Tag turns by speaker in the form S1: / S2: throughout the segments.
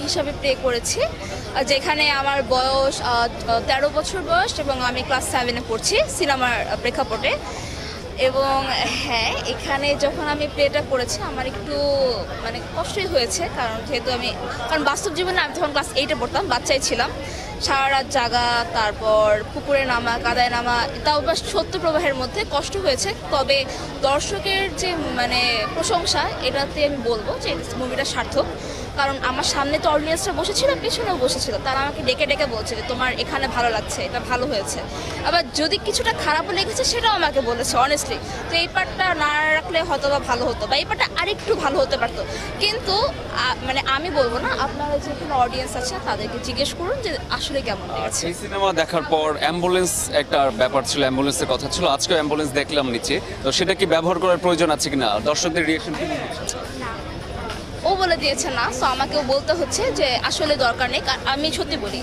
S1: হিসাবে প্লে করেছি, যেখানে আমার বয়স 13 বছর বয়স এবং আমি ক্লাস 7-এ পড়ছি সিনেমার প্রেক্ষাপটে। এবং হ্যাঁ, এখানে যখন আমি প্লেটা করেছি আমার একটু মানে কষ্টই হয়েছে, কারণ বাস্তব জীবনে আমি তখন ক্লাস 8-এ পড়তাম, বাচ্চাই ছিলাম। সারা রাত জাগা, তারপর পুকুরে নামা, কাদায় নামা, তাও বা সত্য প্রবাহের মধ্যে কষ্ট হয়েছে। তবে দর্শকের যে মানে প্রশংসা, এটাতে আমি বলবো যে মুভিটা সার্থক। কারণ আমার সামনে তো অডিয়েন্সরা বসেছিল, পেছনেও বসেছিল, তারা আমাকে ডেকে ডেকে বলছে যে তোমার এখানে ভালো লাগছে, এটা ভালো হয়েছে। আবার যদি কিছুটা খারাপও লেগেছে সেটাও আমাকে বলেছে অনেস্টলি। তো এই পার্টটা না রাখলে হয়তো বা ভালো হতো, বা এই পার্টটা আরেকটু ভালো হতে পারতো। কিন্তু মানে আমি বলবো না, আপনারা যেখানে অডিয়েন্স আছে তাদেরকে জিজ্ঞেস করুন যে আসলে কেমন লেগেছে।
S2: এই সিনেমা দেখার পর অ্যাম্বুলেন্স একটা ব্যাপার ছিল, অ্যাম্বুলেন্সের কথা ছিল, আজকে অ্যাম্বুলেন্স দেখলাম নিচে, তো সেটা কি ব্যবহার করার প্রয়োজন আছে কিনা, দর্শকদের রিঅ্যাকশন কি হচ্ছে?
S1: ও বলে দিয়েছে না, তো আমাকেও বলতে হচ্ছে যে আসলে দরকার নেই। আমি সত্যি বলি,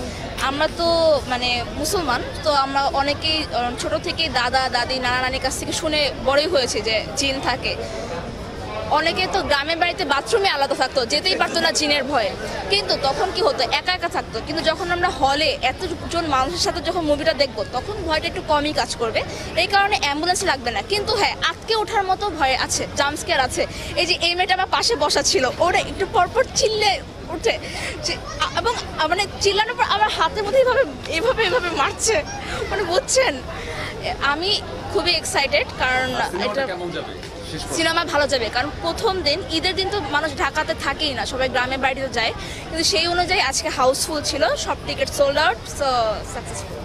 S1: আমরা তো মানে মুসলমান, তো আমরা অনেকেই ছোট থেকেই দাদা দাদি নানা নানির কাছ থেকে শুনে বড়ই হয়েছে যে জিন থাকে। অনেকে তো গ্রামের বাড়িতে বাথরুমে আলাদা থাকতো, যেতেই পারতো না জিনের ভয়ে। কিন্তু তখন কি হতো, একা একা থাকতো। কিন্তু যখন আমরা হলে এতজন মানুষের সাথে যখন মুভিটা দেখবো, তখন ভয়টা একটু কমই কাজ করবে। এই কারণে অ্যাম্বুলেন্স লাগবে না। কিন্তু হ্যাঁ, আটকে ওঠার মতো ভয় আছে, জাম্পস্কেয়ার আছে। এই যে এই মেয়েটা আমার পাশে বসা ছিল, ওরা একটু পরপর চিল্লে উঠে, এবং মানে চিল্লানোর পর আমার হাতের মধ্যে এভাবে এভাবে মারছে, মানে বুঝছেন। আমি খুবই এক্সাইটেড, কারণ এটা সিনেমা ভালো যাবে। কারণ প্রথম দিন, ঈদের দিন তো মানুষ ঢাকাতে থাকেই না, সবাই গ্রামের বাড়িতে যায়। কিন্তু সেই অনুযায়ী আজকে হাউসফুল ছিল, সব ticket sold out, so successful.